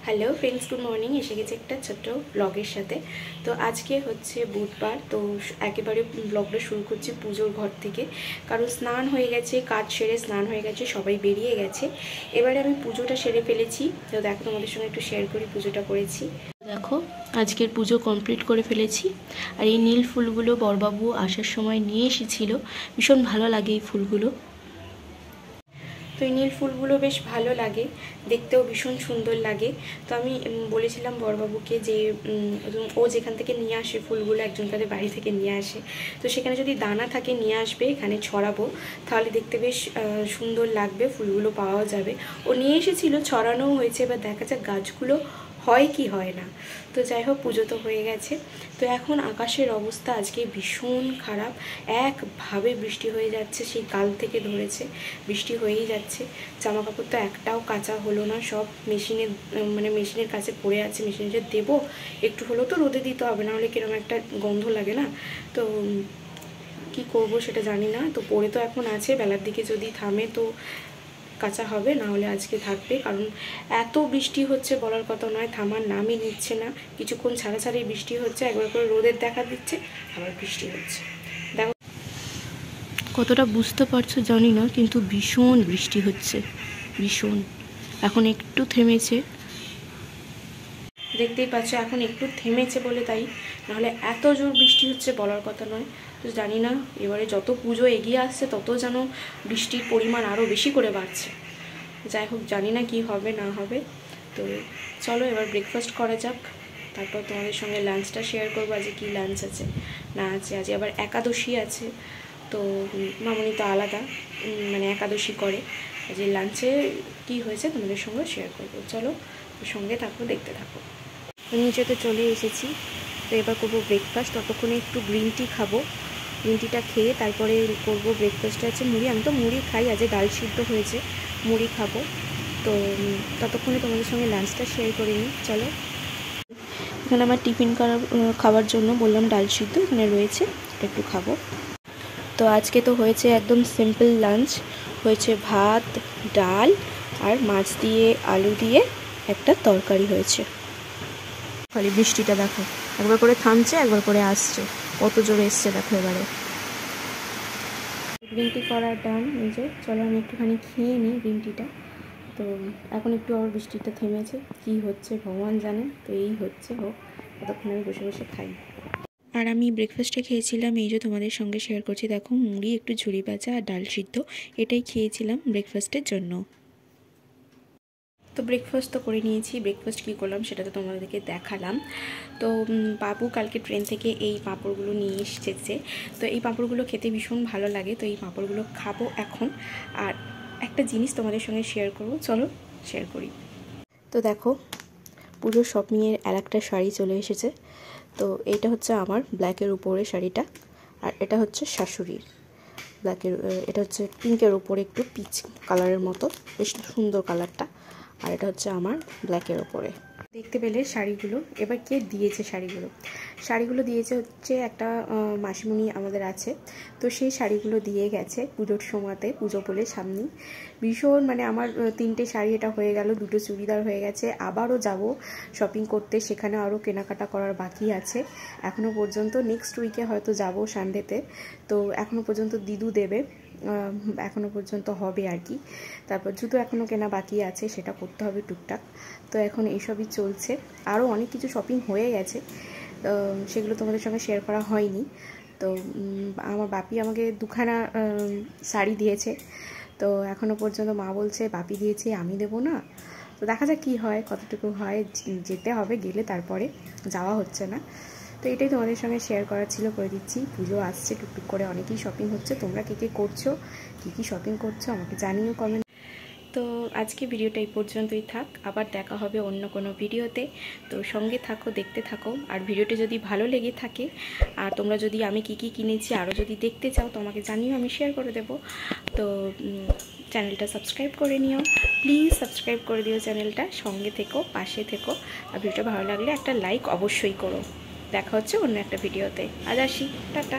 Hello friends, good morning. এসে গেছে একটা ছোট্ট ব্লগের সাথে। তো আজকে হচ্ছে বুধবার, তো একেবারে ব্লগটা শুরু করছি পুজোর ঘর থেকে, কারণ স্নান হয়ে গেছে, কাজ সেরে স্নান হয়ে গেছে, সবাই বেরিয়ে গেছে। এবারে আমি পুজোটা সেরে ফেলেছি। তো দেখো, তোমাদের সঙ্গে একটু শেয়ার করি পুজোটা করেছি। দেখো, আজকের পুজো কমপ্লিট করে ফেলেছি। আর এই নীল ফুলগুলো বড়বাবু আসার সময় নিয়ে এসেছিল, ভীষণ ভালো লাগে এই ফুলগুলো। তো এই নীল ফুলগুলো বেশ ভালো লাগে, দেখতেও ভীষণ সুন্দর লাগে। তো আমি বলেছিলাম বড়বাবুকে যে ও যেখান থেকে নিয়ে আসে ফুলগুলো, একজন তাদের বাড়ি থেকে নিয়ে আসে, তো সেখানে যদি দানা থাকে নিয়ে আসবে, এখানে ছড়াবো, তাহলে দেখতে বেশ সুন্দর লাগবে, ফুলগুলো পাওয়া যাবে। ও নিয়ে এসেছিলো, ছড়ানোও হয়েছে, এবার দেখা যাক গাছগুলো হয় কি হয় না। তো যাই হোক, পুজো তো হয়ে গেছে। তো এখন আকাশের অবস্থা আজকে ভীষণ খারাপ, একভাবে বৃষ্টি হয়ে যাচ্ছে, সেই কাল থেকে ধরেছে বৃষ্টি হয়েই যাচ্ছে। জামা কাপড় তো একটাও কাচা হলো না, সব মেশিনের কাছে পড়ে আছে। মেশিনে যে দেবো, একটু হলেও তো রোদে দিতে হবে, না হলে কিরকম একটা গন্ধ লাগে না। তো কি করব সেটা জানি না। তো পড়ে তো এখন আছে, বেলার দিকে যদি থামে তো কাঁচা হবে, না হলে আজকে থাকবে। কারণ এত বৃষ্টি হচ্ছে বলার কথা নয়, থামার নামই নিচ্ছে না। কিছুক্ষণ ছাড়া ছাড়াই বৃষ্টি হচ্ছে, একবার করে রোদের দেখা দিচ্ছে, আবার বৃষ্টি হচ্ছে। দেখো কতটা বুঝতে পারছো জানি না, কিন্তু ভীষণ বৃষ্টি হচ্ছে, ভীষণ। এখন একটু থেমেছে, দেখতেই পাচ্ছ এখন একটু থেমেছে বলে তাই, নাহলে এত জোর বৃষ্টি হচ্ছে বলার কথা নয়। তো জানি না, এবারে যত পুজো এগিয়ে আসছে তত যেন বৃষ্টির পরিমাণ আরও বেশি করে বাড়ছে। যাই হোক, জানি না কি হবে না হবে। তো চলো এবার ব্রেকফাস্ট করা যাক, তারপর তোমাদের সঙ্গে লাঞ্চটা শেয়ার করবো, আজকে কী লাঞ্চ আছে না আছে। আজ আবার একাদশী আছে, তো মামনি তো আলাদা একাদশী করে। আজ লাঞ্চে কী হয়েছে তোমাদের সঙ্গে শেয়ার করবো। চলো সঙ্গে থাকো, দেখতে থাকো। নিচেতে চলে এসেছি, তো এবার করবো ব্রেকফাস্ট। ততক্ষণে একটু গ্রিন টি খাবো, গ্রিন টিটা খেয়ে তারপরে করবো ব্রেকফাস্টে আছে মুড়ি। আমি তো মুড়ি খাই, আজ ডাল সিদ্ধ হয়েছে, মুড়ি খাবো। তো ততক্ষণে তোমাদের সঙ্গে লাঞ্চটা শেয়ার করে নিই। চলো, এখানে আমার টিফিন খাওয়ার জন্য বললাম ডাল সিদ্ধ এখানে রয়েছে, একটু খাবো। তো আজকে তো হয়েছে একদম সিম্পল লাঞ্চ, হয়েছে ভাত, ডাল আর মাছ দিয়ে আলু দিয়ে একটা তরকারি হয়েছে। খালি বৃষ্টিটা দেখো, একবার করে থামছে, একবার করে আসছে, কত জোরে এসছে দেখো। এবারে গ্রিন টি করা ডান। এই যে চলো আমি একটুখানি খেয়ে নিই গ্রিন টিটা। তো এখন একটু আবার বৃষ্টিটা থেমেছে, কি হচ্ছে ভগবান জানে। তো এই হচ্ছে, হোক, ততক্ষণ আমি বসে বসে খাই। আর আমি ব্রেকফাস্টে খেয়েছিলাম, এই যে তোমাদের সঙ্গে শেয়ার করছি, দেখো মুড়ি, একটু ঝুড়ি ভাজা আর ডাল সিদ্ধ, এটাই খেয়েছিলাম ব্রেকফাস্টের জন্য। তো ব্রেকফাস্ট তো করে নিয়েছি, ব্রেকফাস্ট কী করলাম সেটা তো তোমাদেরকে দেখালাম। তো বাবু কালকে ট্রেন থেকে এই পাঁপড়গুলো নিয়ে এসেছে, তো এই পাঁপড়গুলো খেতে ভীষণ ভালো লাগে, তো এই পাঁপড়গুলো খাবো এখন। আর একটা জিনিস তোমাদের সঙ্গে শেয়ার করবো, চলো শেয়ার করি। তো দেখো, পুজোর শপিংয়ের আর একটা শাড়ি চলে এসেছে। তো এইটা হচ্ছে আমার ব্ল্যাকের উপরে শাড়িটা, আর এটা হচ্ছে শাশুড়ির ব্ল্যাকের, এটা হচ্ছে পিঙ্কের উপরে একটু পিচ কালারের মতো, বেশ সুন্দর কালারটা। আর এটা হচ্ছে আমার ব্ল্যাকের ওপরে। দেখতে পেলে শাড়িগুলো, এবার কে দিয়েছে শাড়িগুলো দিয়েছে হচ্ছে একটা মাসিমণি আমাদের আছে, তো সেই শাড়িগুলো দিয়ে গেছে পুজোর সময়তে, পুজো বলে সামনেই। ভীষণ আমার 3টে শাড়ি এটা হয়ে গেল, 2টো চুড়িদার হয়ে গেছে। আবারও যাব শপিং করতে, সেখানে আরও কেনাকাটা করার বাকি আছে এখনও পর্যন্ত। নেক্সট উইকে হয়তো যাব সানডেতে, তো এখনও পর্যন্ত দিদু দেবে, এখনও পর্যন্ত হবে আর কি। তারপর জুতো এখনও কেনা বাকি আছে, সেটা করতে হবে টুকটাক। তো এখন এইসবই চলছে, আরও অনেক কিছু শপিং হয়ে গেছে, সেগুলো তোমাদের সঙ্গে শেয়ার করা হয়নি। তো আমার বাপি আমাকে 2খানা শাড়ি দিয়েছে, তো এখনও পর্যন্ত মা বলছে বাপি দিয়েছে আমি দেবো না। তো দেখা যাক কী হয়, কতটুকু হয়, যেতে হবে, গেলে তারপরে, যাওয়া হচ্ছে না। তো এটাই তোমাদের সঙ্গে শেয়ার করার ছিল, করে দিচ্ছি। পুজো আসছে, টুকটুক করে অনেকেই শপিং হচ্ছে। তোমরা কে কে করছো, কী শপিং করছো আমাকে জানিও কমেন্ট। তো আজকে ভিডিওটা এই পর্যন্তই থাক, আবার দেখা হবে অন্য কোনো ভিডিওতে। তো সঙ্গে থাকো, দেখতে থাকো। আর ভিডিওটা যদি ভালো লেগে থাকে, আর তোমরা যদি আমি কি কি কিনেছি আরও যদি দেখতে চাও তো আমাকে জানিও, আমি শেয়ার করে দেবো। তো চ্যানেলটা সাবস্ক্রাইব করে নিও, প্লিজ সাবস্ক্রাইব করে দিও চ্যানেলটা, সঙ্গে থেকো, পাশে থেকো। আর ভিডিওটা ভালো লাগলে একটা লাইক অবশ্যই করো। দেখা হচ্ছে অন্য একটা ভিডিওতে, আজ আসি, টাটা।